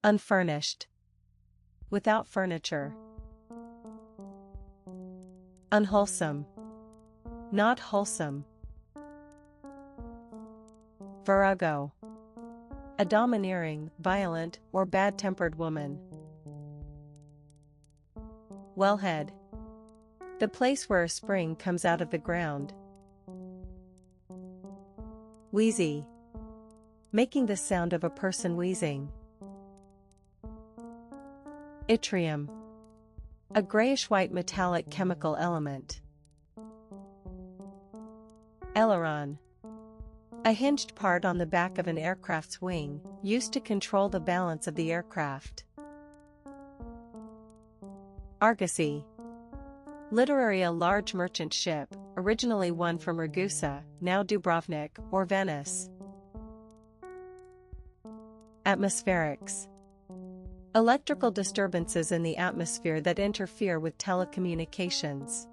Unfurnished. Without furniture. Unwholesome. Not wholesome. Virago. A domineering, violent, or bad-tempered woman. Wellhead. The place where a spring comes out of the ground. Wheezy. Making the sound of a person wheezing. Yttrium. A grayish-white metallic chemical element. Aileron. A hinged part on the back of an aircraft's wing, used to control the balance of the aircraft. Argosy. Literary, a large merchant ship, originally one from Ragusa, now Dubrovnik or Venice. Atmospherics. Electrical disturbances in the atmosphere that interfere with telecommunications.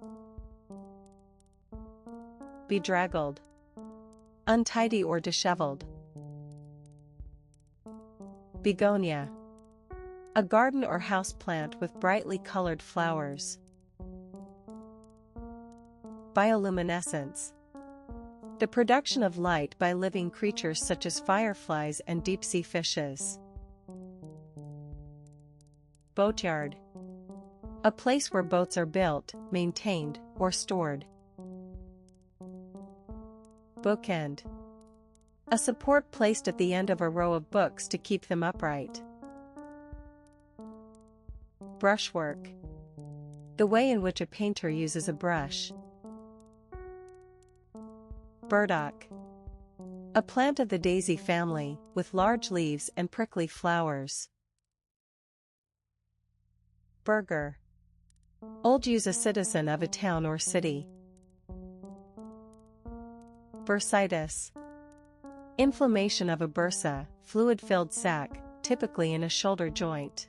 Bedraggled. Untidy or disheveled. Begonia. A garden or house plant with brightly colored flowers. Bioluminescence. The production of light by living creatures such as fireflies and deep-sea fishes. Boatyard. A place where boats are built, maintained, or stored. Bookend. A support placed at the end of a row of books to keep them upright. Brushwork. The way in which a painter uses a brush. Burdock. A plant of the daisy family, with large leaves and prickly flowers. Burgher. Old, use a citizen of a town or city. Bursitis. Inflammation of a bursa, fluid-filled sac, typically in a shoulder joint.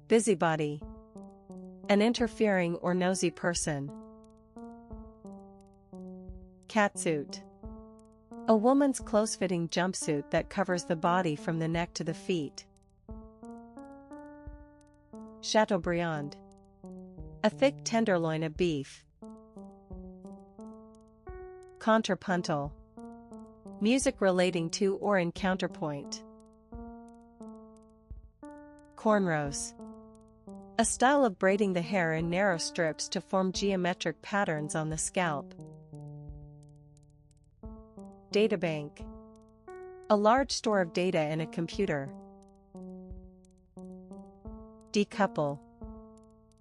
Busybody. An interfering or nosy person. Catsuit. A woman's close-fitting jumpsuit that covers the body from the neck to the feet. Chateaubriand. A thick tenderloin of beef. Contrapuntal. Music relating to or in counterpoint. Cornrows. A style of braiding the hair in narrow strips to form geometric patterns on the scalp. Databank. A large store of data in a computer. Decouple.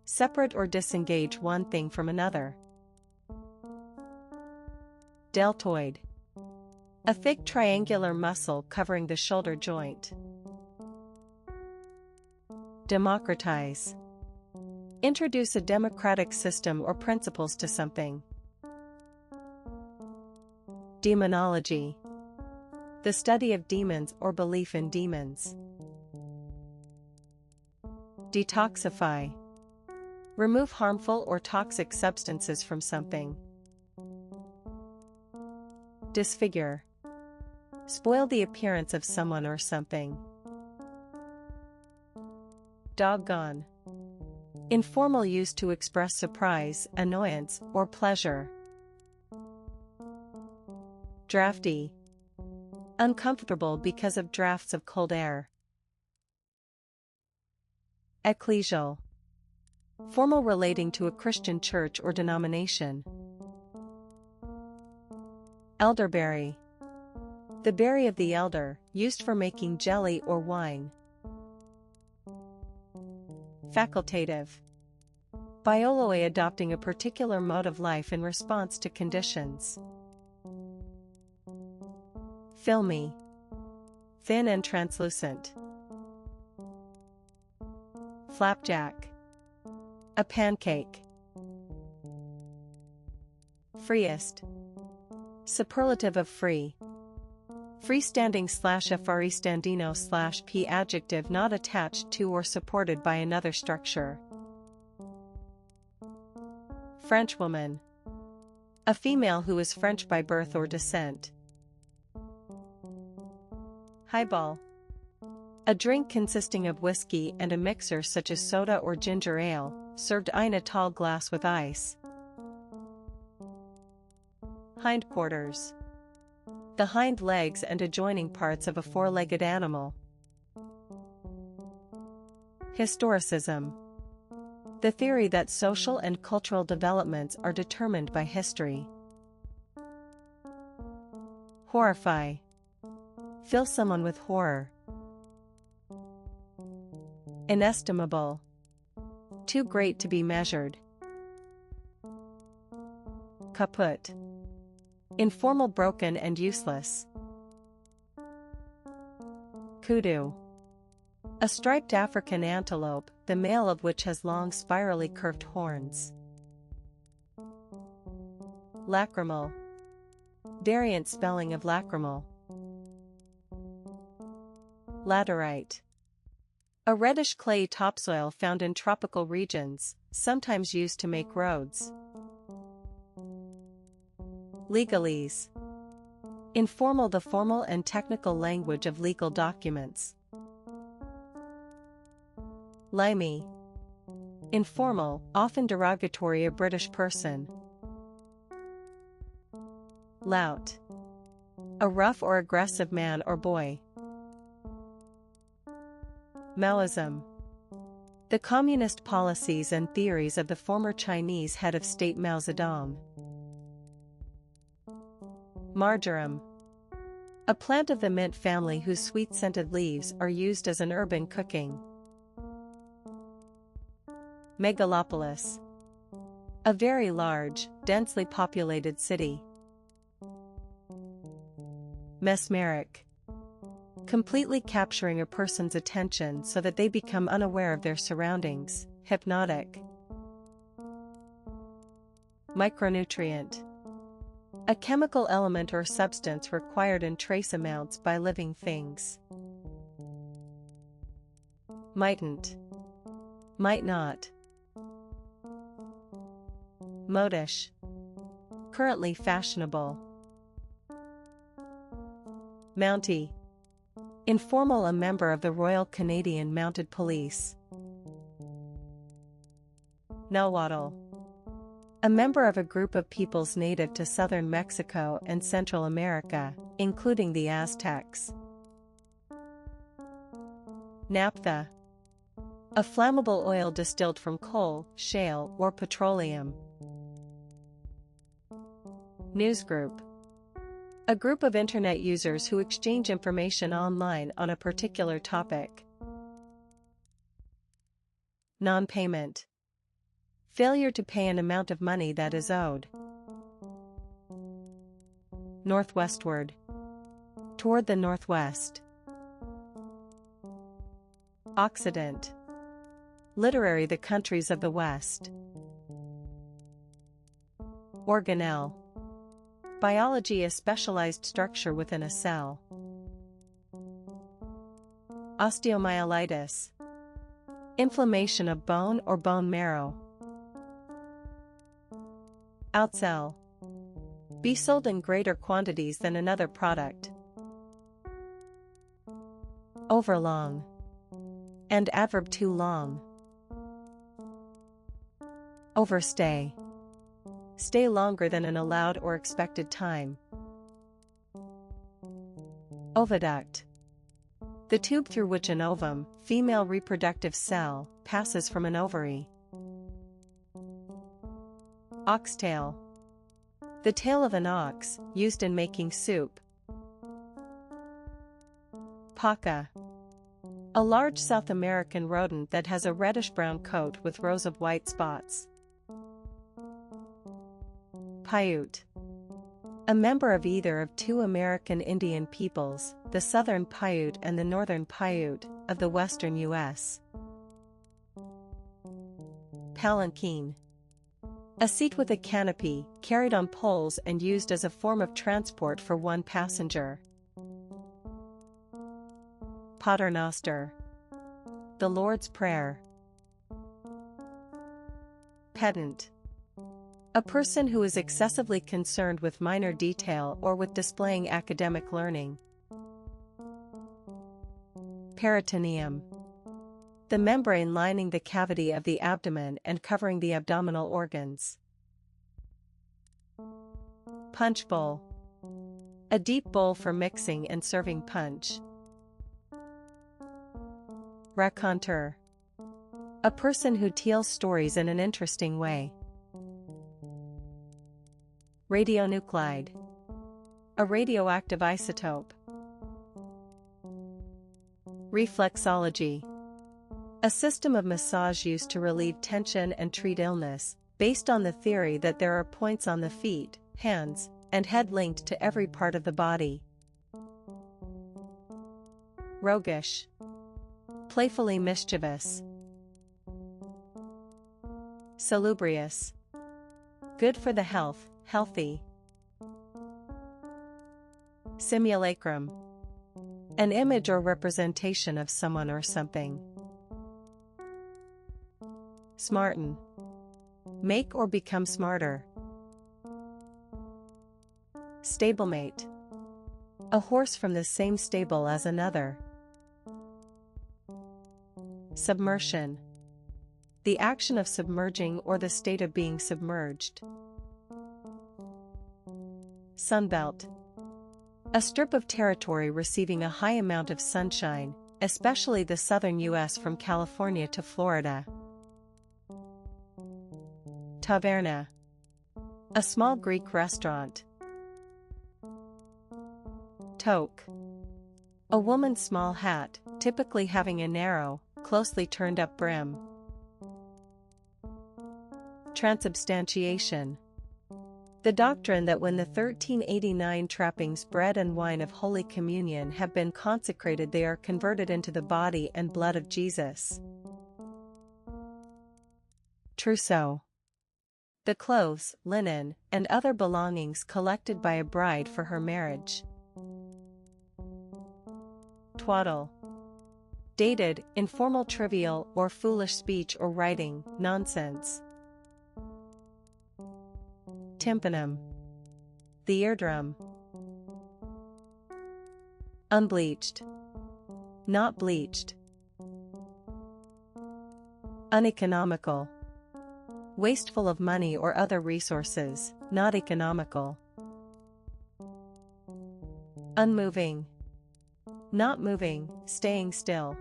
Separate or disengage one thing from another. Deltoid. A thick triangular muscle covering the shoulder joint. Democratize. Introduce a democratic system or principles to something. Demonology. The study of demons or belief in demons. Detoxify. Remove harmful or toxic substances from something. Disfigure. Spoil the appearance of someone or something. Doggone. Informal use to express surprise, annoyance, or pleasure. Drafty. Uncomfortable because of drafts of cold air. Ecclesial. Formal, relating to a Christian church or denomination. Elderberry. The berry of the elder, used for making jelly or wine. Facultative. Bioloi, adopting a particular mode of life in response to conditions. Filmy. Thin and translucent. Flapjack. A pancake. Freest. Superlative of free. Freestanding / freestandino / p, adjective not attached to or supported by another structure. Frenchwoman. A female who is French by birth or descent. Highball. A drink consisting of whiskey and a mixer such as soda or ginger ale, served in a tall glass with ice. Hindquarters. The hind legs and adjoining parts of a four-legged animal. Historicism. The theory that social and cultural developments are determined by history. Horrify. Fill someone with horror. Inestimable. Too great to be measured. Kaput. Informal, broken and useless. Kudu. A striped African antelope, the male of which has long spirally curved horns. Lacrimal. Variant spelling of lacrimal. Laterite. A reddish clay topsoil found in tropical regions, sometimes used to make roads. Legalese. Informal, the formal and technical language of legal documents. Limey. Informal, often derogatory, a British person. Lout. A rough or aggressive man or boy. Maoism. The communist policies and theories of the former Chinese head of state Mao Zedong. Marjoram. A plant of the mint family whose sweet-scented leaves are used as an herb in cooking. Megalopolis. A very large, densely populated city. Mesmeric. Completely capturing a person's attention so that they become unaware of their surroundings, hypnotic. Micronutrient. A chemical element or substance required in trace amounts by living things. Mightn't. Might not. Modish. Currently fashionable. Mountie. Informal, a member of the Royal Canadian Mounted Police. Nahuatl. A member of a group of peoples native to southern Mexico and Central America, including the Aztecs. Naphtha. A flammable oil distilled from coal, shale, or petroleum. Newsgroup. A group of Internet users who exchange information online on a particular topic. Non-payment. Failure to pay an amount of money that is owed. Northwestward. Toward the northwest. Occident. Literary, the countries of the West. Organelle. Biology, a specialized structure within a cell. Osteomyelitis. Inflammation of bone or bone marrow. Outsell. Be sold in greater quantities than another product. Overlong. And adverb too long. Overstay. Stay longer than an allowed or expected time. Oviduct. The tube through which an ovum, female reproductive cell, passes from an ovary. Oxtail. The tail of an ox, used in making soup. Paca. A large South American rodent that has a reddish-brown coat with rows of white spots. Paiute. A member of either of two American Indian peoples, the Southern Paiute and the Northern Paiute, of the western U.S. Palanquin. A seat with a canopy, carried on poles and used as a form of transport for one passenger. Paternoster. The Lord's Prayer. Pedant. A person who is excessively concerned with minor detail or with displaying academic learning. Peritoneum. The membrane lining the cavity of the abdomen and covering the abdominal organs. Punch bowl. A deep bowl for mixing and serving punch. Raconteur. A person who tells stories in an interesting way. Radionuclide. A radioactive isotope. Reflexology. A system of massage used to relieve tension and treat illness, based on the theory that there are points on the feet, hands, and head linked to every part of the body. Roguish. Playfully mischievous. Salubrious. Good for the health, healthy. Simulacrum. An image or representation of someone or something. Smarten. Make or become smarter. Stablemate. A horse from the same stable as another. Submersion. The action of submerging or the state of being submerged. Sunbelt. A strip of territory receiving a high amount of sunshine, especially the southern U.S. from California to Florida. Taverna. A small Greek restaurant. Toque. A woman's small hat, typically having a narrow, closely turned up brim. Transubstantiation. The doctrine that when the 1389 trappings bread and wine of Holy Communion have been consecrated they are converted into the body and blood of Jesus. Trousseau. The clothes, linen, and other belongings collected by a bride for her marriage. Twaddle. Dated, informal, trivial, or foolish speech or writing, nonsense. Tympanum. The eardrum. Unbleached. Not bleached. Uneconomical. Wasteful of money or other resources, not economical. Unmoving. Not moving, staying still.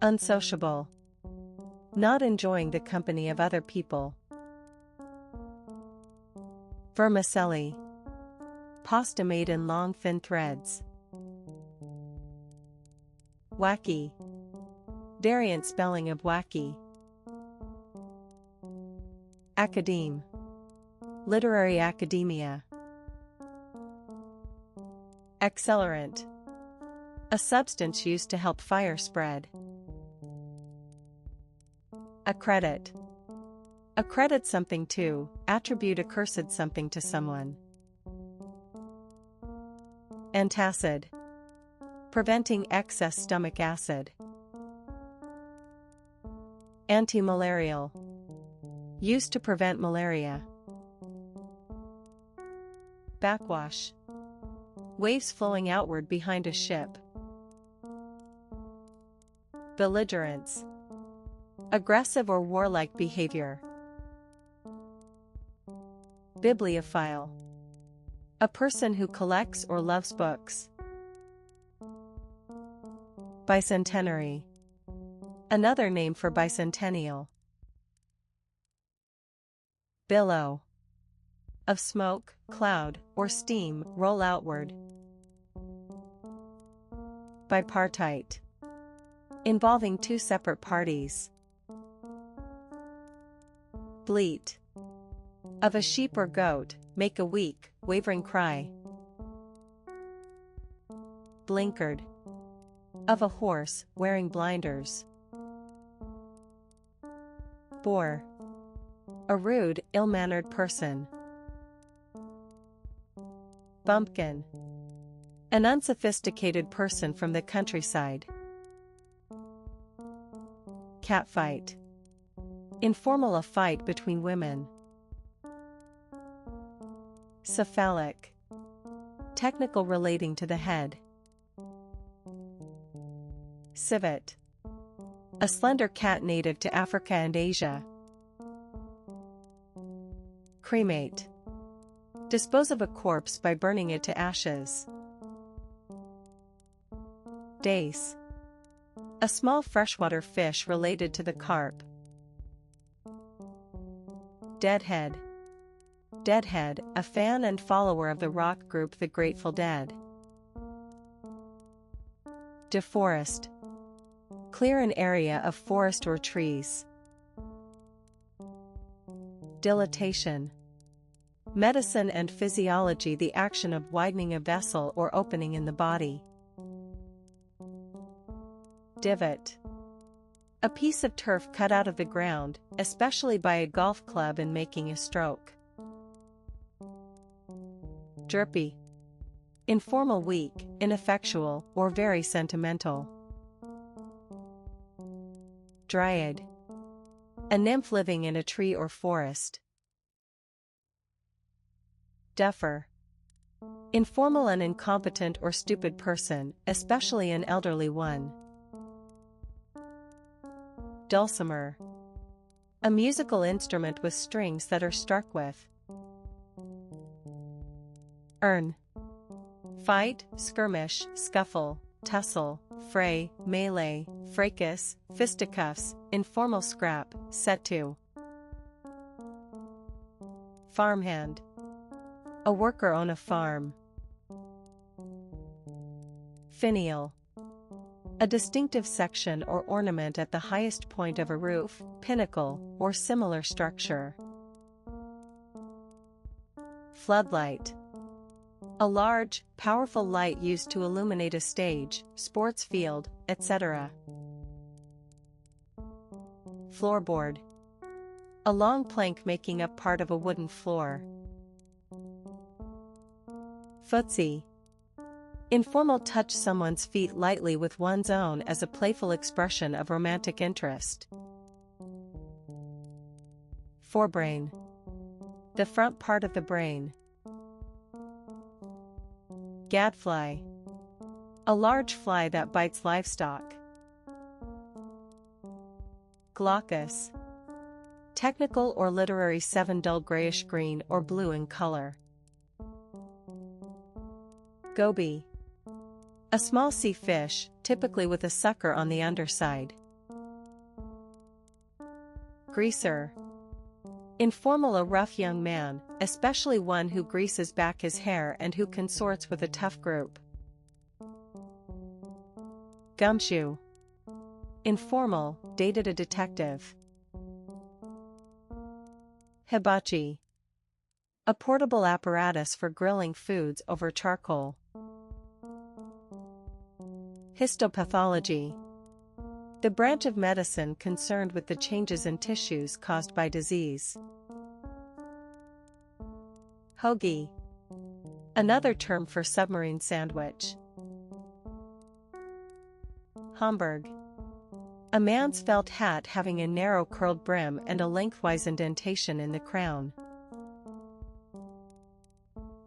Unsociable. Not enjoying the company of other people. Vermicelli. Pasta made in long thin threads. Wacky. Variant spelling of wacky. Academe. Literary academia. Accelerant. A substance used to help fire spread. Accredit. Accredit something to, attribute accursed something to someone. Antacid. Preventing excess stomach acid. Antimalarial. Used to prevent malaria. Backwash. Waves flowing outward behind a ship. Belligerence. Aggressive or warlike behavior. Bibliophile. A person who collects or loves books. Bicentenary. Another name for bicentennial. Billow. Of smoke, cloud, or steam roll outward. Bipartite. Involving two separate parties. Bleat. Of a sheep or goat, make a weak, wavering cry. Blinkered. Of a horse, wearing blinders. Bore. A rude, ill-mannered person. Bumpkin. An unsophisticated person from the countryside. Catfight. Informal, a fight between women. Cephalic. Technical relating to the head. Civet. A slender cat native to Africa and Asia. Cremate. Dispose of a corpse by burning it to ashes. Dace. A small freshwater fish related to the carp. Deadhead. Deadhead, a fan and follower of the rock group The Grateful Dead. Deforest. Clear an area of forest or trees. Dilatation. Medicine and physiology, the action of widening a vessel or opening in the body. Divot. A piece of turf cut out of the ground, especially by a golf club in making a stroke. Dripy. Informal, weak, ineffectual, or very sentimental. Dryad. A nymph living in a tree or forest. Duffer. Informal and incompetent or stupid person, especially an elderly one. Dulcimer. A musical instrument with strings that are struck with. Urn. Fight, skirmish, scuffle, tussle, fray, melee, fracas, fisticuffs, informal scrap, set to. Farmhand. A worker on a farm. Finial. A distinctive section or ornament at the highest point of a roof, pinnacle, or similar structure. Floodlight. A large, powerful light used to illuminate a stage, sports field, etc. Floorboard. A long plank making up part of a wooden floor. Footsie. Informal, touch someone's feet lightly with one's own as a playful expression of romantic interest. Forebrain. The front part of the brain. Gadfly. A large fly that bites livestock. Glaucous. Technical or literary 7, dull grayish green or blue in color. Goby. A small sea fish, typically with a sucker on the underside. Greaser. Informal, a rough young man, especially one who greases back his hair and who consorts with a tough group. Gumshoe. Informal, dated, a detective. Hibachi. A portable apparatus for grilling foods over charcoal. Histopathology. The branch of medicine concerned with the changes in tissues caused by disease. Hoagie. Another term for submarine sandwich. Homburg. A man's felt hat having a narrow curled brim and a lengthwise indentation in the crown.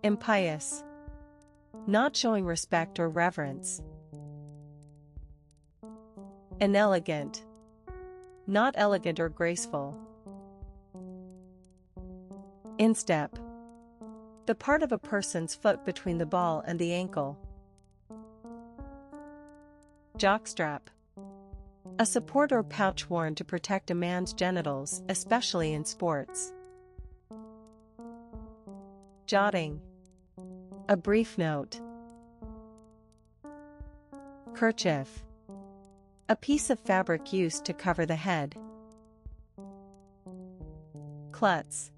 Impious. Not showing respect or reverence. Inelegant. Not elegant or graceful. Instep. The part of a person's foot between the ball and the ankle. Jockstrap. A support or pouch worn to protect a man's genitals, especially in sports. Jotting. A brief note. Kerchief. A piece of fabric used to cover the head. Klutz.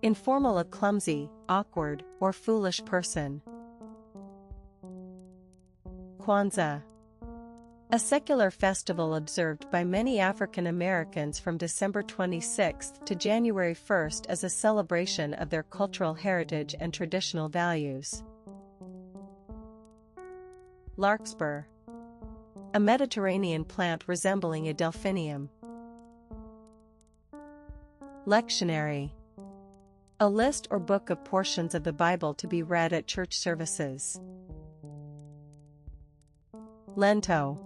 Informal, a clumsy, awkward, or foolish person. Kwanzaa. A secular festival observed by many African Americans from December 26 to January 1 as a celebration of their cultural heritage and traditional values. Larkspur. A Mediterranean plant resembling a delphinium. Lectionary. A list or book of portions of the Bible to be read at church services. Lento.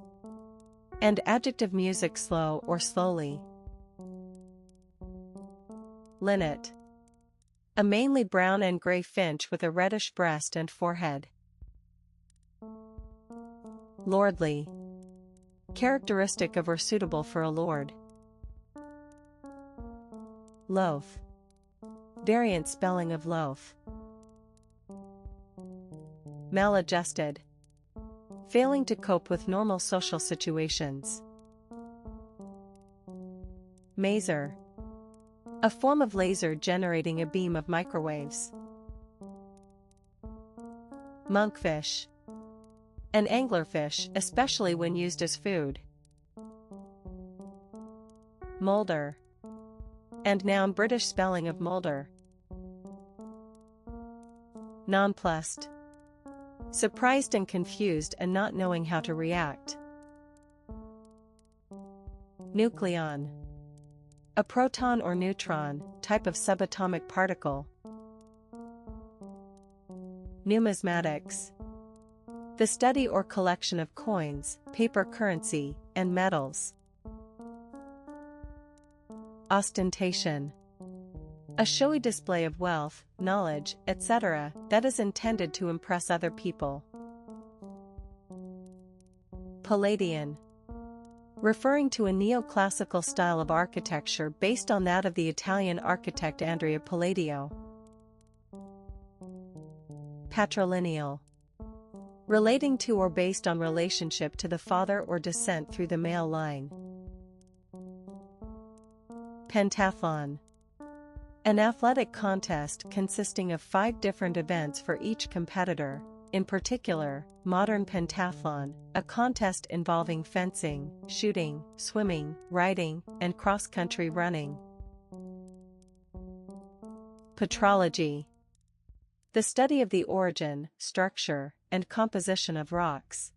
and adjective music slow or slowly. Linnet. A mainly brown and gray finch with a reddish breast and forehead. Lordly. Characteristic of or suitable for a lord. Loaf. Variant spelling of loaf. Maladjusted. Failing to cope with normal social situations. Maser. A form of laser generating a beam of microwaves. Monkfish. An anglerfish, especially when used as food. Molder. And noun British spelling of molder. Nonplussed. Surprised and confused and not knowing how to react. Nucleon. A proton or neutron, type of subatomic particle. Numismatics. The study or collection of coins, paper currency, and metals. Ostentation. A showy display of wealth, knowledge, etc., that is intended to impress other people. Palladian. Referring to a neoclassical style of architecture based on that of the Italian architect Andrea Palladio. Patrilineal. Relating to or based on relationship to the father or descent through the male line. Pentathlon. An athletic contest consisting of 5 different events for each competitor, in particular, modern pentathlon, a contest involving fencing, shooting, swimming, riding, and cross-country running. Petrology. The study of the origin, structure, and composition of rocks.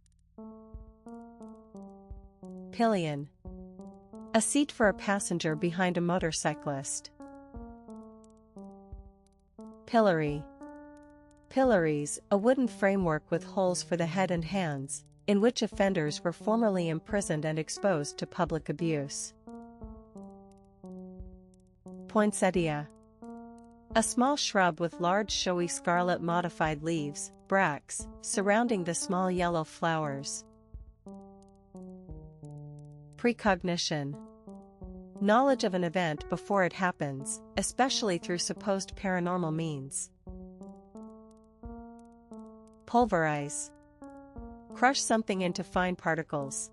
Pillion. A seat for a passenger behind a motorcyclist. Pillory. Pillories, a wooden framework with holes for the head and hands, in which offenders were formerly imprisoned and exposed to public abuse. Poinsettia. A small shrub with large showy scarlet modified leaves, bracts, surrounding the small yellow flowers. Precognition. Knowledge of an event before it happens, especially through supposed paranormal means. Pulverize. Crush something into fine particles.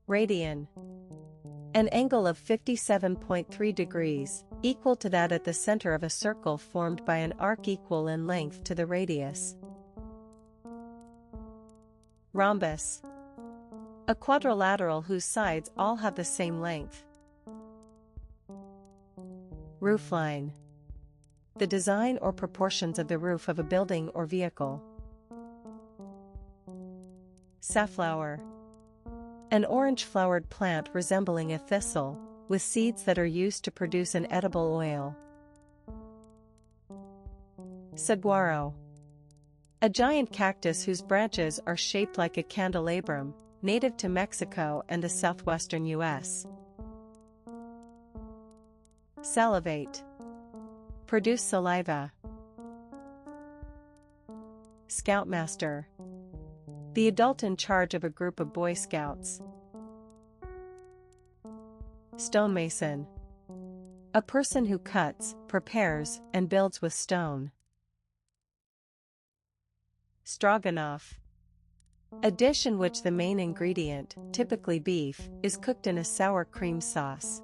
Radian. An angle of 57.3 degrees, equal to that at the center of a circle formed by an arc equal in length to the radius. Rhombus. A quadrilateral whose sides all have the same length. Roofline. The design or proportions of the roof of a building or vehicle. Safflower. An orange-flowered plant resembling a thistle, with seeds that are used to produce an edible oil. Saguaro. A giant cactus whose branches are shaped like a candelabrum, native to Mexico and the southwestern U.S. Salivate. Produce saliva. Scoutmaster. The adult in charge of a group of Boy Scouts. Stonemason. A person who cuts, prepares, and builds with stone. Stroganoff. A dish in which the main ingredient, typically beef, is cooked in a sour cream sauce.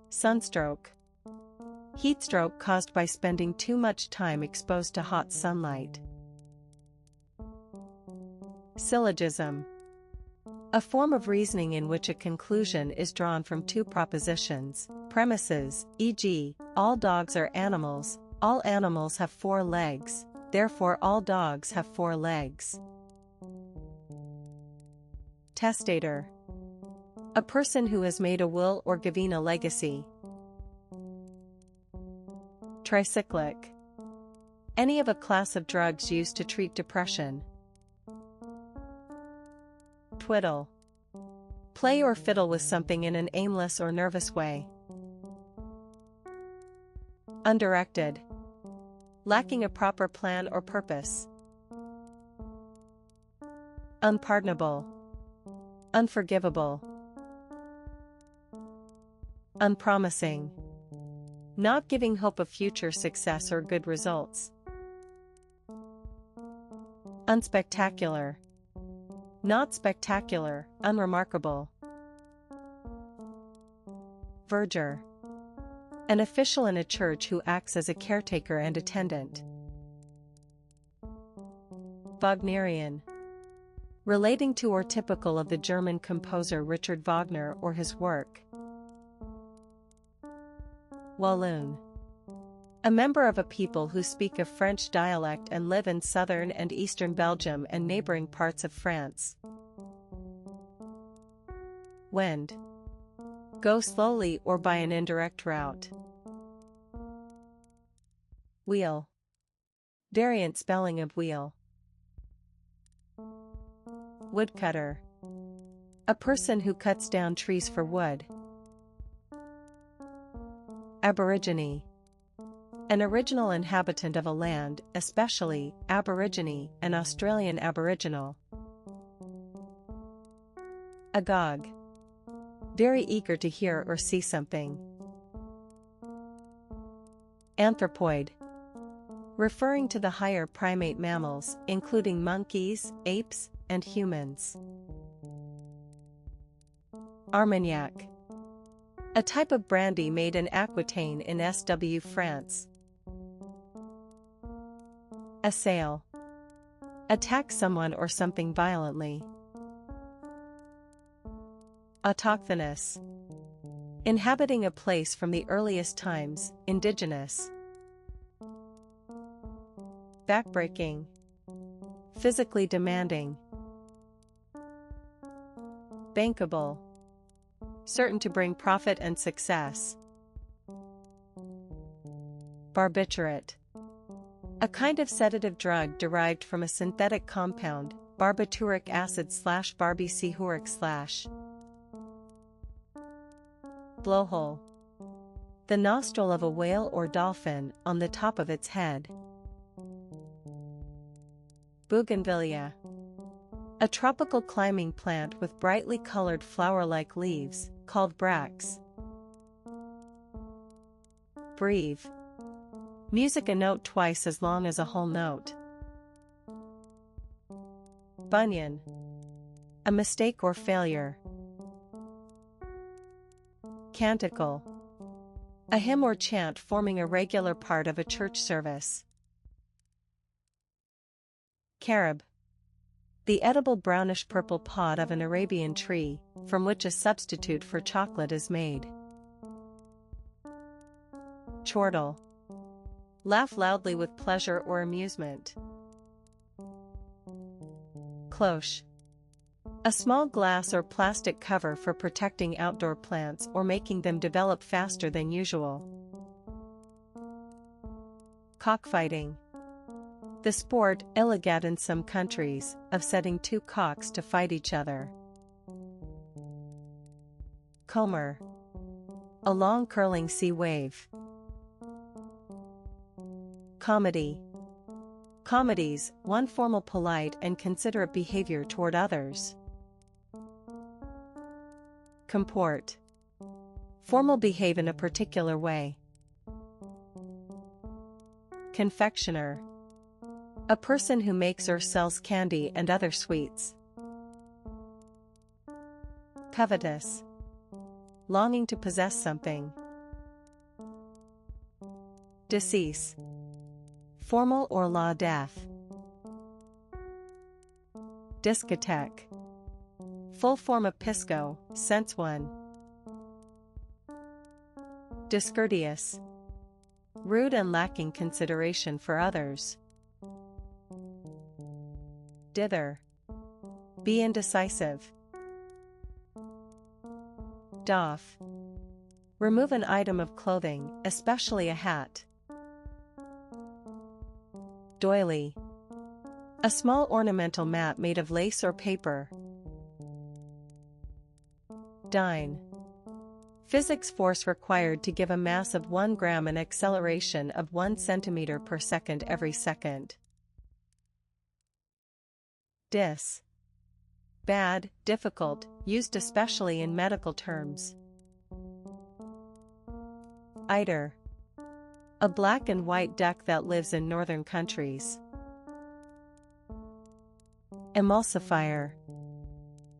Sunstroke. Heatstroke caused by spending too much time exposed to hot sunlight. Syllogism. A form of reasoning in which a conclusion is drawn from 2 propositions, premises, e.g., all dogs are animals, all animals have 4 legs, therefore all dogs have 4 legs. Testator. A person who has made a will or given a legacy. Tricyclic. Any of a class of drugs used to treat depression. Twiddle. Play or fiddle with something in an aimless or nervous way. Undirected. Lacking a proper plan or purpose. Unpardonable. Unforgivable. Unpromising. Not giving hope of future success or good results. Unspectacular. Not spectacular, unremarkable. Verger. An official in a church who acts as a caretaker and attendant. Wagnerian. Relating to or typical of the German composer Richard Wagner or his work. Walloon. A member of a people who speak a French dialect and live in southern and eastern Belgium and neighboring parts of France. Wend. Go slowly or by an indirect route. Wheel. Variant spelling of wheel. Woodcutter. A person who cuts down trees for wood. Aborigine. An original inhabitant of a land, especially Aborigine, an Australian Aboriginal. Agog. Very eager to hear or see something. Anthropoid. Referring to the higher primate mammals, including monkeys, apes, and humans. Armagnac. A type of brandy made in Aquitaine in SW France. Assail. Attack someone or something violently. Autochthonous. Inhabiting a place from the earliest times, indigenous. Backbreaking. Physically demanding. Bankable. Certain to bring profit and success. Barbiturate. A kind of sedative drug derived from a synthetic compound, barbituric acid/barbituric/. Blowhole. The nostril of a whale or dolphin on the top of its head. Bougainvillea. A tropical climbing plant with brightly colored flower-like leaves, called bracts. Breve. Music a note twice as long as a whole note. Bunyan. A mistake or failure. Canticle. A hymn or chant forming a regular part of a church service. Carob. The edible brownish-purple pod of an Arabian tree, from which a substitute for chocolate is made. Chortle. Laugh loudly with pleasure or amusement. Cloche. A small glass or plastic cover for protecting outdoor plants or making them develop faster than usual. Cockfighting. The sport, illegal in some countries, of setting two cocks to fight each other. Comber. A long curling sea wave. Comedy. Comedies, one formal polite and considerate behavior toward others. Comport. Formal behave in a particular way. Confectioner. A person who makes or sells candy and other sweets. Covetous. Longing to possess something. Decease. Formal or law death. Discotheque. Full form of pisco, sense one. Discourteous. Rude and lacking consideration for others. Dither. Be indecisive. Doff. Remove an item of clothing, especially a hat. Doily. A small ornamental mat made of lace or paper. Dyne. Physics force required to give a mass of 1 gram an acceleration of 1 centimeter per second every second. Dis. Bad, difficult, used especially in medical terms. Eider. A black and white duck that lives in northern countries. Emulsifier.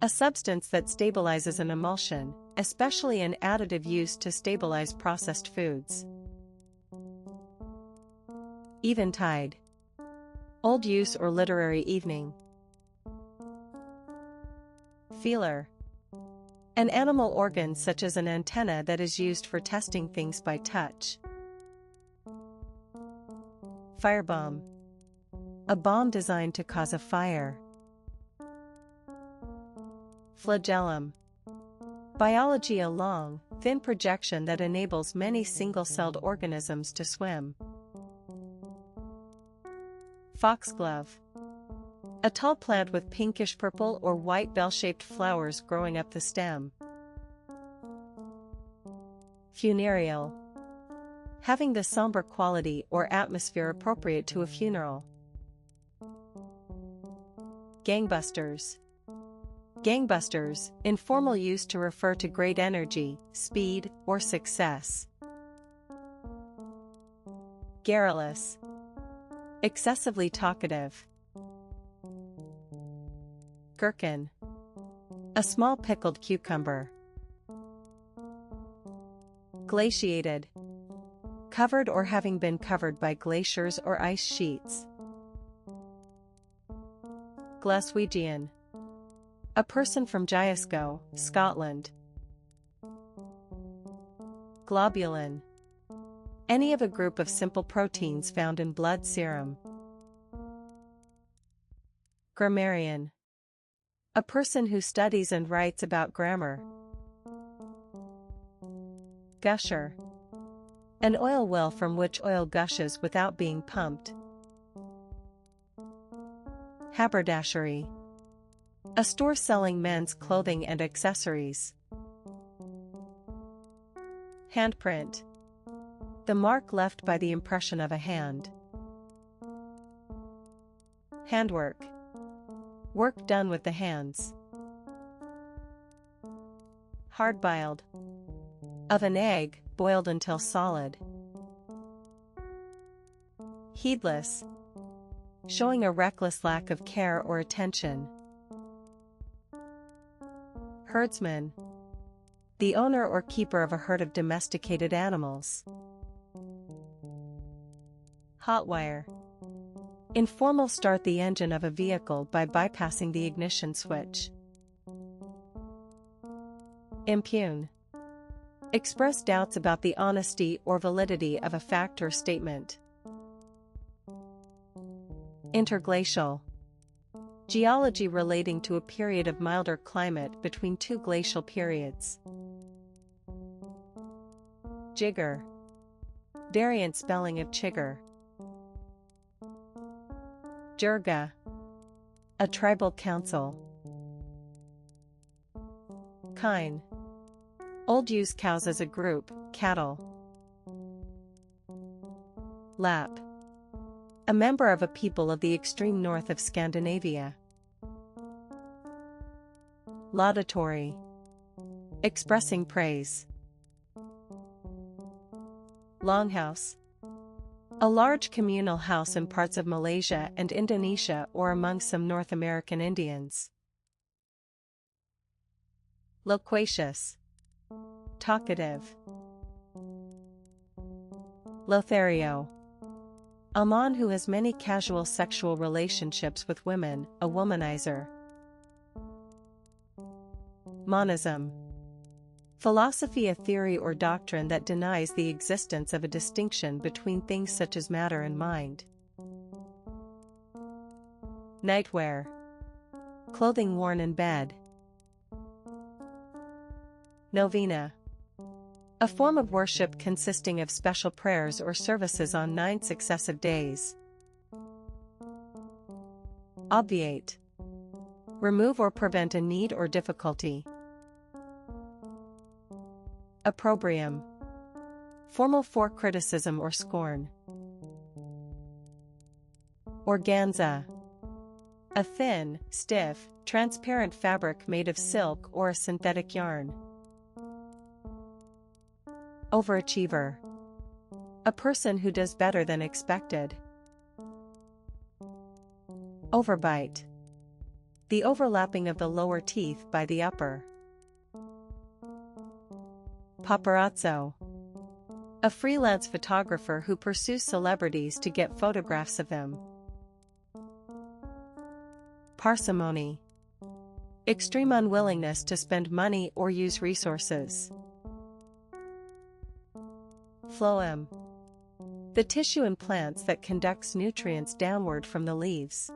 A substance that stabilizes an emulsion, especially an additive used to stabilize processed foods. Eventide. Old use or literary evening. Feeler. An animal organ such as an antenna that is used for testing things by touch. Firebomb. A bomb designed to cause a fire. Flagellum. Biology. A long, thin projection that enables many single-celled organisms to swim. Foxglove. A tall plant with pinkish purple or white bell-shaped flowers growing up the stem. Funereal. Having the somber quality or atmosphere appropriate to a funeral. Gangbusters. Gangbusters, informal use to refer to great energy, speed, or success. Garrulous. Excessively talkative. Gherkin. A small pickled cucumber. Glaciated. Covered or having been covered by glaciers or ice sheets. Glaswegian. A person from Glasgow, Scotland. Globulin. Any of a group of simple proteins found in blood serum. Grammarian. A person who studies and writes about grammar. Gusher. An oil well from which oil gushes without being pumped. Haberdashery. A store selling men's clothing and accessories. Handprint. The mark left by the impression of a hand. Handwork. Work done with the hands. Hard-boiled. Of an egg, boiled until solid. Heedless. Showing a reckless lack of care or attention. Herdsman. The owner or keeper of a herd of domesticated animals. Hotwire. Informal start the engine of a vehicle by bypassing the ignition switch. Impugn. Express doubts about the honesty or validity of a fact or statement. Interglacial. Geology relating to a period of milder climate between two glacial periods. Jigger. Variant spelling of chigger. Jirga. A tribal council. Kine. Old use cows as a group, cattle. Lap. A member of a people of the extreme north of Scandinavia. Laudatory. Expressing praise. Longhouse. A large communal house in parts of Malaysia and Indonesia or among some North American Indians. Loquacious. Talkative. Lothario. A man who has many casual sexual relationships with women, a womanizer. Monism. Philosophy, a theory or doctrine that denies the existence of a distinction between things such as matter and mind. Nightwear. Clothing worn in bed. Novena. A form of worship consisting of special prayers or services on 9 successive days. Obviate. Remove or prevent a need or difficulty. Opprobrium. Formal for criticism or scorn. Organza. A thin, stiff, transparent fabric made of silk or a synthetic yarn. Overachiever. A person who does better than expected. Overbite. The overlapping of the lower teeth by the upper. Paparazzo. A freelance photographer who pursues celebrities to get photographs of them. Parsimony. Extreme unwillingness to spend money or use resources. Phloem. The tissue in plants that conducts nutrients downward from the leaves.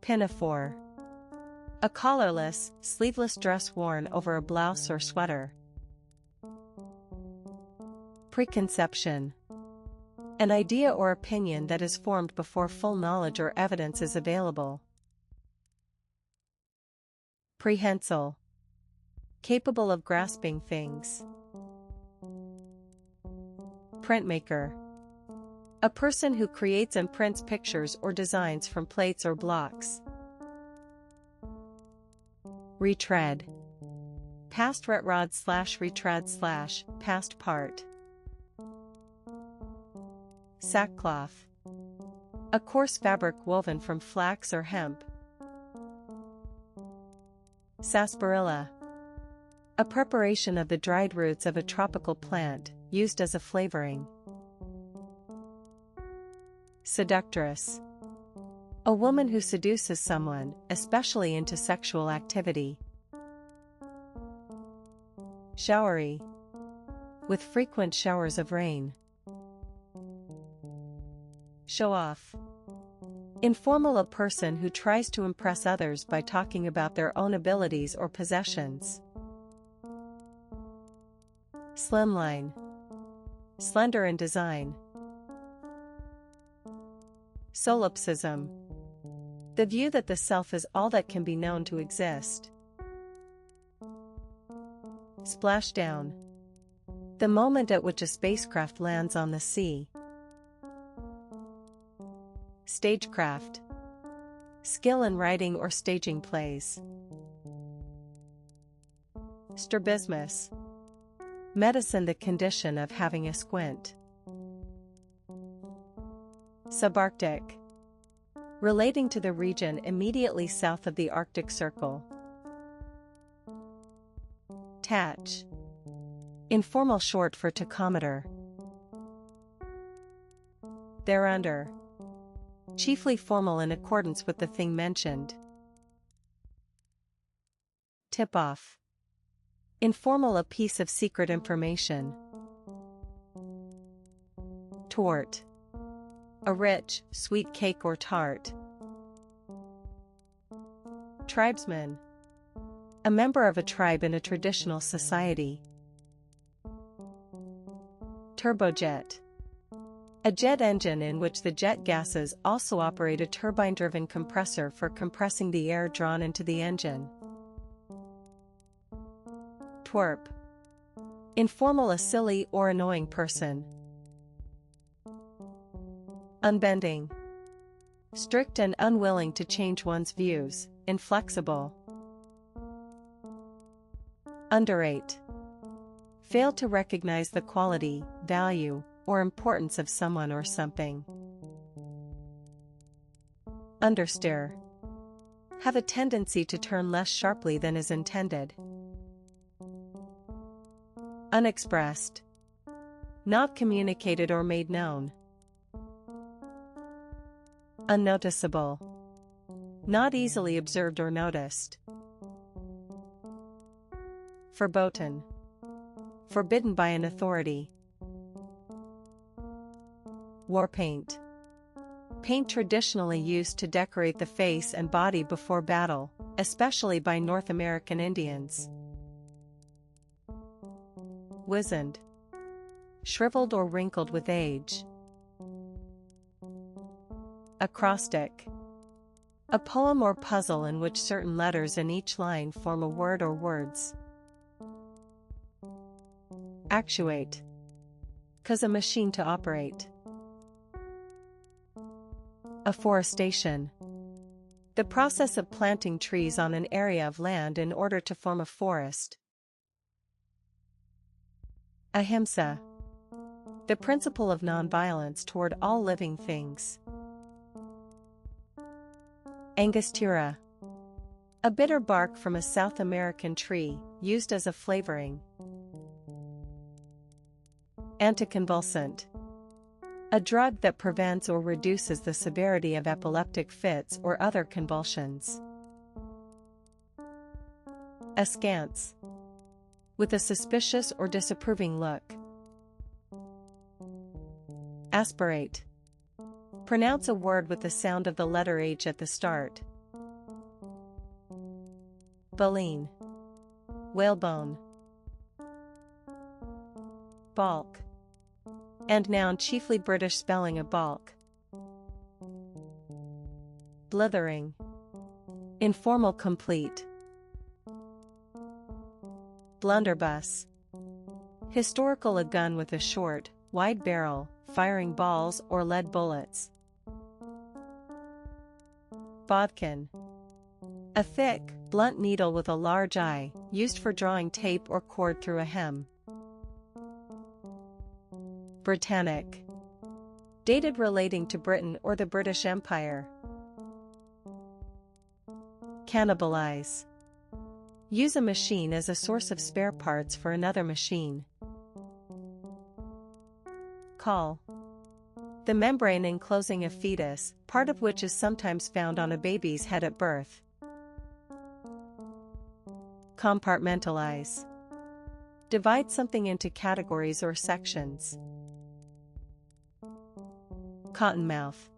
Pinafore. A collarless, sleeveless dress worn over a blouse or sweater. Preconception. An idea or opinion that is formed before full knowledge or evidence is available. Prehensile. Capable of grasping things. Printmaker. A person who creates and prints pictures or designs from plates or blocks. Retread. Past retrod/retread/ past part. Sackcloth. A coarse fabric woven from flax or hemp. Sarsaparilla. A preparation of the dried roots of a tropical plant, used as a flavoring. Seductress. A woman who seduces someone, especially into sexual activity. Showery. With frequent showers of rain. Show off. Informal, a person who tries to impress others by talking about their own abilities or possessions. Slimline. Slender in design. Solipsism. The view that the self is all that can be known to exist. Splashdown. The moment at which a spacecraft lands on the sea. Stagecraft. Skill in writing or staging plays. Strabismus. Medicine, the condition of having a squint. Subarctic. Relating to the region immediately south of the Arctic Circle. Tach. Informal short for tachometer. Thereunder. Chiefly formal in accordance with the thing mentioned. Tip-off. Informal, a piece of secret information. Tort. A rich, sweet cake or tart. Tribesman. A member of a tribe in a traditional society. Turbojet. A jet engine in which the jet gases also operate a turbine-driven compressor for compressing the air drawn into the engine. Twerp. Informal, a silly or annoying person. Unbending. Strict and unwilling to change one's views, inflexible. Underrate. Fail to recognize the quality, value, or importance of someone or something. Understeer. Have a tendency to turn less sharply than is intended. Unexpressed. Not communicated or made known. Unnoticeable. Not easily observed or noticed. Verboten. Forbidden by an authority. War paint. Paint traditionally used to decorate the face and body before battle, especially by North American Indians. Wizened. Shriveled or wrinkled with age. Acrostic. A poem or puzzle in which certain letters in each line form a word or words. Actuate. Cause a machine to operate. Afforestation. The process of planting trees on an area of land in order to form a forest. Ahimsa. The principle of nonviolence toward all living things. Angostura. A bitter bark from a South American tree, used as a flavoring. Anticonvulsant. A drug that prevents or reduces the severity of epileptic fits or other convulsions. Askance. With a suspicious or disapproving look. Aspirate. Pronounce a word with the sound of the letter H at the start. Baleen. Whalebone. Balk. And noun chiefly British spelling of balk. Blithering. Informal complete. Blunderbuss. Historical, a gun with a short, wide barrel, firing balls or lead bullets. Bodkin. A thick, blunt needle with a large eye, used for drawing tape or cord through a hem. Britannic. Dated relating to Britain or the British Empire. Cannibalize. Use a machine as a source of spare parts for another machine. Caul. The membrane enclosing a fetus, part of which is sometimes found on a baby's head at birth. Compartmentalize. Divide something into categories or sections. Cottonmouth.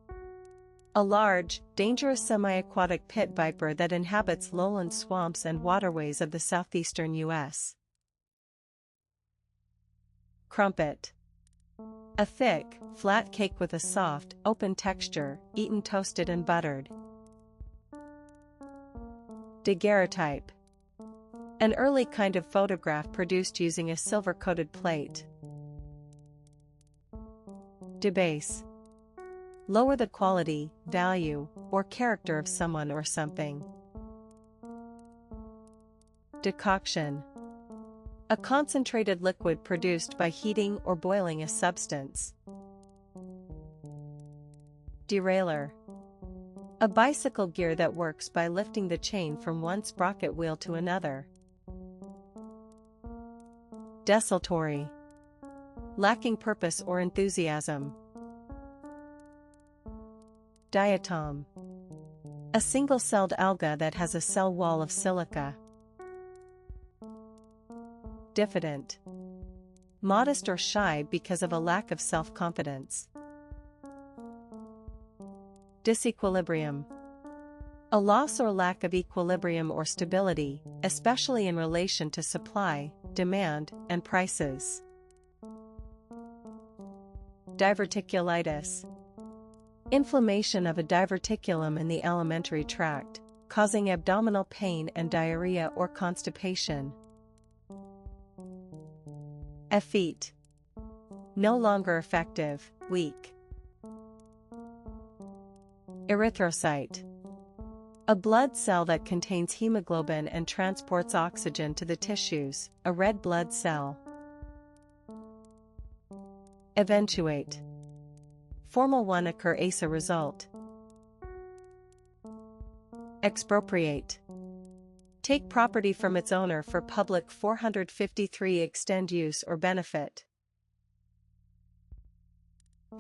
A large, dangerous semi-aquatic pit viper that inhabits lowland swamps and waterways of the southeastern U.S. Crumpet. A thick, flat cake with a soft, open texture, eaten toasted and buttered. Daguerreotype. An early kind of photograph produced using a silver-coated plate. Debase. Lower the quality, value, or character of someone or something. Decoction. A concentrated liquid produced by heating or boiling a substance. Derailleur. A bicycle gear that works by lifting the chain from one sprocket wheel to another. Desultory. Lacking purpose or enthusiasm. Diatom. A single-celled alga that has a cell wall of silica. Diffident. Modest or shy because of a lack of self-confidence. Disequilibrium. A loss or lack of equilibrium or stability, especially in relation to supply, demand, and prices. Diverticulitis. Inflammation of a diverticulum in the alimentary tract, causing abdominal pain and diarrhea or constipation. Effete. No longer effective, weak. Erythrocyte. A blood cell that contains hemoglobin and transports oxygen to the tissues, a red blood cell. Eventuate. Formal one occur as a result. Expropriate. Take property from its owner for public 453 extend use or benefit.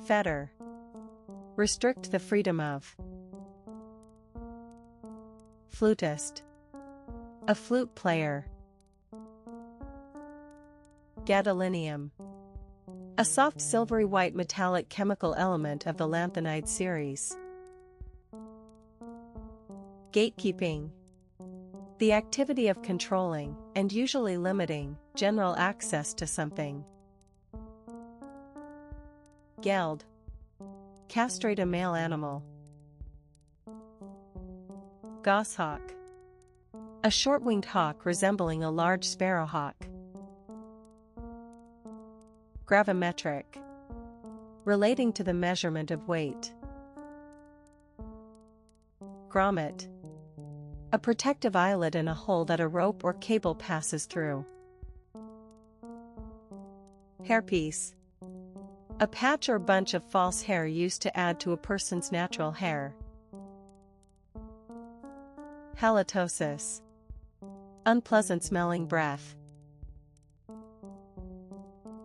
Fetter. Restrict the freedom of. Flutist. A flute player. Gadolinium. A soft silvery white metallic chemical element of the lanthanide series. Gatekeeping. The activity of controlling, and usually limiting, general access to something. Geld. Castrate a male animal. Goshawk. A short-winged hawk resembling a large sparrowhawk. Gravimetric. Relating to the measurement of weight. Grommet. A protective eyelet in a hole that a rope or cable passes through. Hairpiece. A patch or bunch of false hair used to add to a person's natural hair. Halitosis. Unpleasant smelling breath.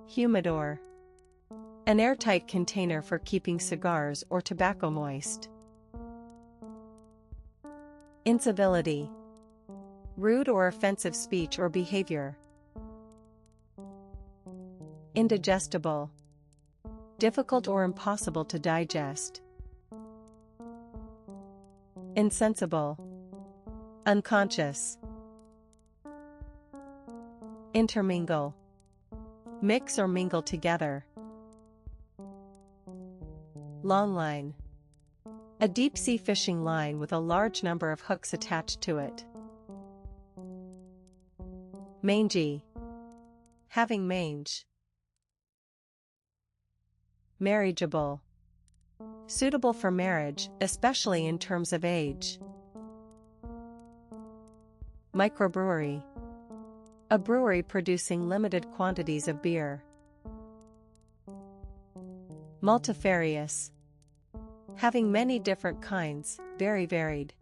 Humidor. An airtight container for keeping cigars or tobacco moist. Incivility. Rude or offensive speech or behavior. Indigestible. Difficult or impossible to digest. Insensible. Unconscious. Intermingle. Mix or mingle together. Longline. A deep-sea fishing line with a large number of hooks attached to it. Mangy. Having mange. Marriageable. Suitable for marriage, especially in terms of age. Microbrewery. A brewery producing limited quantities of beer. Multifarious. Having many different kinds, very varied.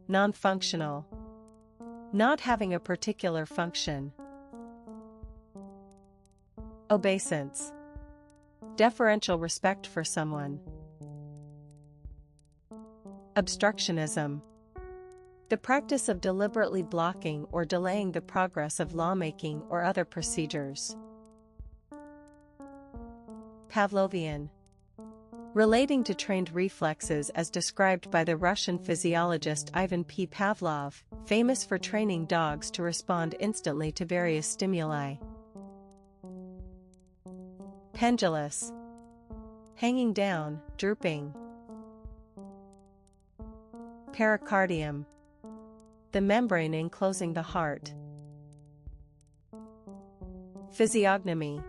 Non-functional. Not having a particular function. Obeisance. Deferential respect for someone. Obstructionism. The practice of deliberately blocking or delaying the progress of lawmaking or other procedures. Pavlovian. Relating to trained reflexes as described by the Russian physiologist Ivan P. Pavlov, famous for training dogs to respond instantly to various stimuli. Pendulous. Hanging down, drooping. Pericardium. The membrane enclosing the heart. Physiognomy.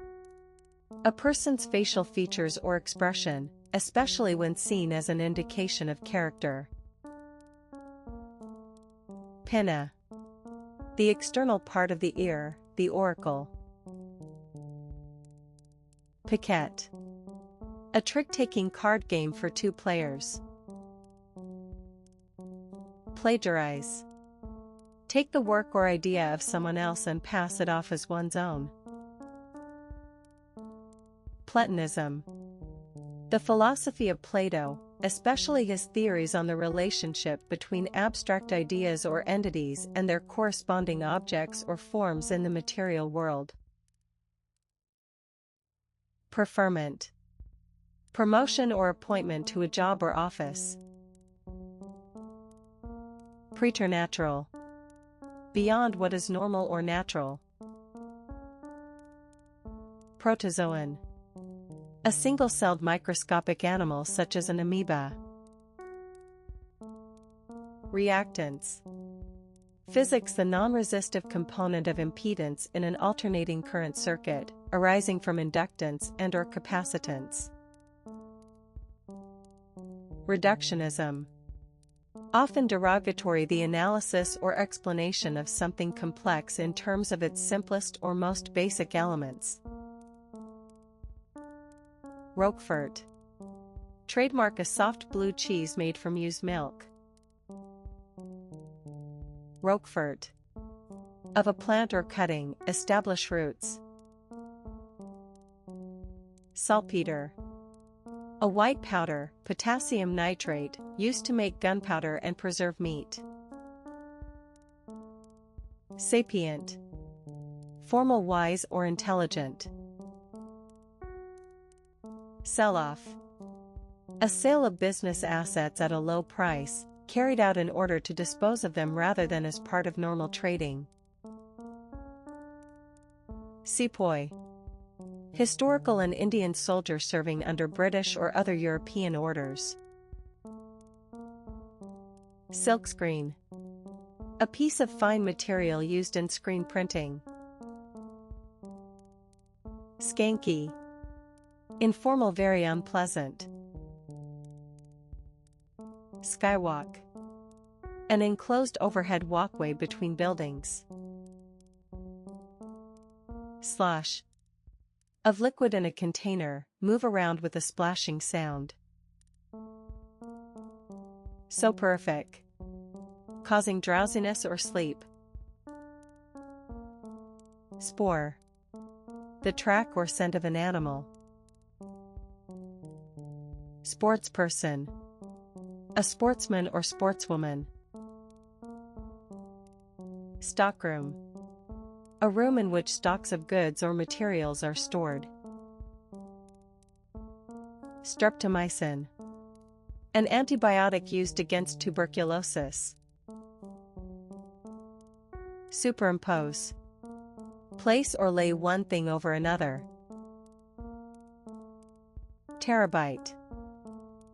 A person's facial features or expression, especially when seen as an indication of character. Pinna. The external part of the ear, the auricle. Piquet. A trick-taking card game for two players. Plagiarize. Take the work or idea of someone else and pass it off as one's own. Platonism. The philosophy of Plato, especially his theories on the relationship between abstract ideas or entities and their corresponding objects or forms in the material world. Preferment. Promotion or appointment to a job or office. Preternatural. Beyond what is normal or natural. Protozoan. A single-celled microscopic animal such as an amoeba. Reactance. Physics. The non-resistive component of impedance in an alternating current circuit, arising from inductance and/or capacitance. Reductionism. Often derogatory, the analysis or explanation of something complex in terms of its simplest or most basic elements. Roquefort. Trademark. A soft blue cheese made from used milk. Roquefort. Of a plant or cutting, establish roots. Saltpeter. A white powder, potassium nitrate, used to make gunpowder and preserve meat. Sapient. Formal, wise or intelligent. Sell-off. A sale of business assets at a low price, carried out in order to dispose of them rather than as part of normal trading. Sepoy. Historical and Indian soldier serving under British or other European orders. Silkscreen. A piece of fine material used in screen printing. Skanky. Informal, very unpleasant. Skywalk. An enclosed overhead walkway between buildings. Slosh. Of liquid in a container, move around with a splashing sound. Soporific. Causing drowsiness or sleep. Spore. The track or scent of an animal. Sportsperson. A sportsman or sportswoman. Stockroom. A room in which stocks of goods or materials are stored. Streptomycin. An antibiotic used against tuberculosis. Superimpose. Place or lay one thing over another. Terabyte.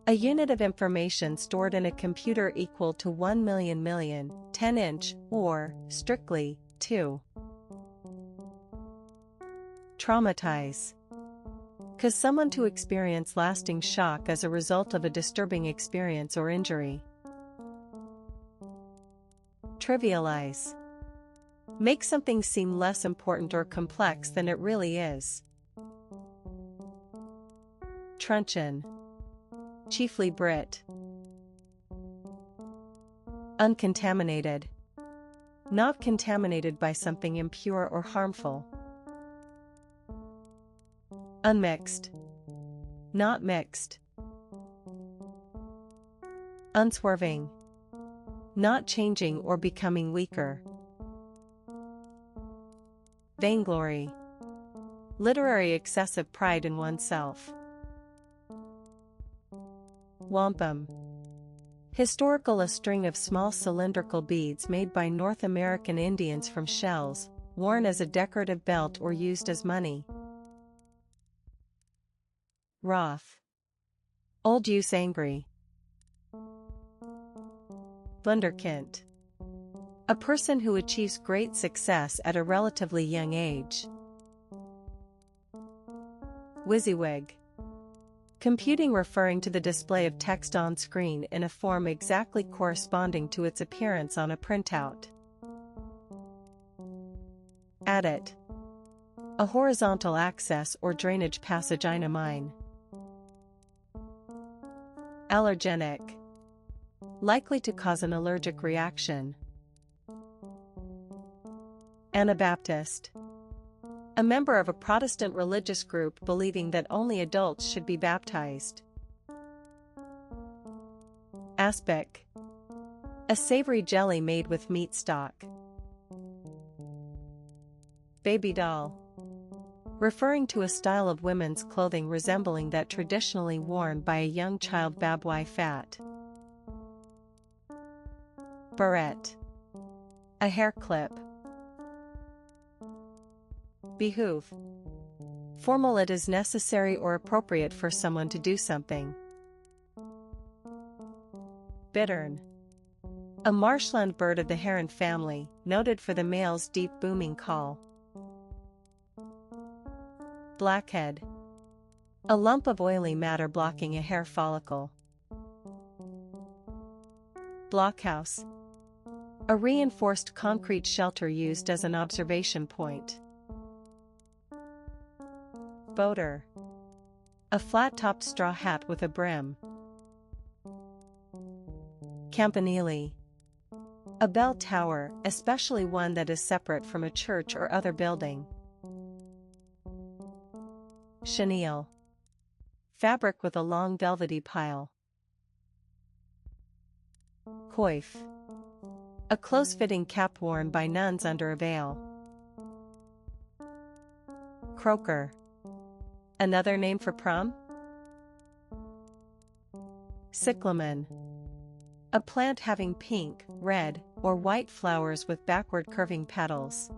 A unit of information stored in a computer equal to 1 million million, 10-inch, or, strictly, 2. Traumatize. Cause someone to experience lasting shock as a result of a disturbing experience or injury. Trivialize. Make something seem less important or complex than it really is. Truncheon. Chiefly Brit. Uncontaminated. Not contaminated by something impure or harmful. Unmixed. Not mixed. Unswerving. Not changing or becoming weaker. Vainglory. Literary excessive pride in oneself. Wampum. Historical, a string of small cylindrical beads made by North American Indians from shells, worn as a decorative belt or used as money. Wroth. Old use, angry. Wunderkind. A person who achieves great success at a relatively young age. WYSIWYG. Computing, referring to the display of text on screen in a form exactly corresponding to its appearance on a printout. Adit. A horizontal access or drainage passage in a mine. Allergenic. Likely to cause an allergic reaction. Anabaptist. A member of a Protestant religious group believing that only adults should be baptized. Aspic. A savory jelly made with meat stock. Baby doll. Referring to a style of women's clothing resembling that traditionally worn by a young child. Babwai fat. Barrette. A hair clip. Behoove. Formal, it is necessary or appropriate for someone to do something. Bittern. A marshland bird of the heron family, noted for the male's deep booming call. Blackhead. A lump of oily matter blocking a hair follicle. Blockhouse. A reinforced concrete shelter used as an observation point. Boater. A flat-topped straw hat with a brim. Campanile. A bell tower, especially one that is separate from a church or other building. Chenille. Fabric with a long velvety pile. Coif. A close-fitting cap worn by nuns under a veil. Croaker. Another name for prom? Cyclamen. A plant having pink, red, or white flowers with backward curving petals.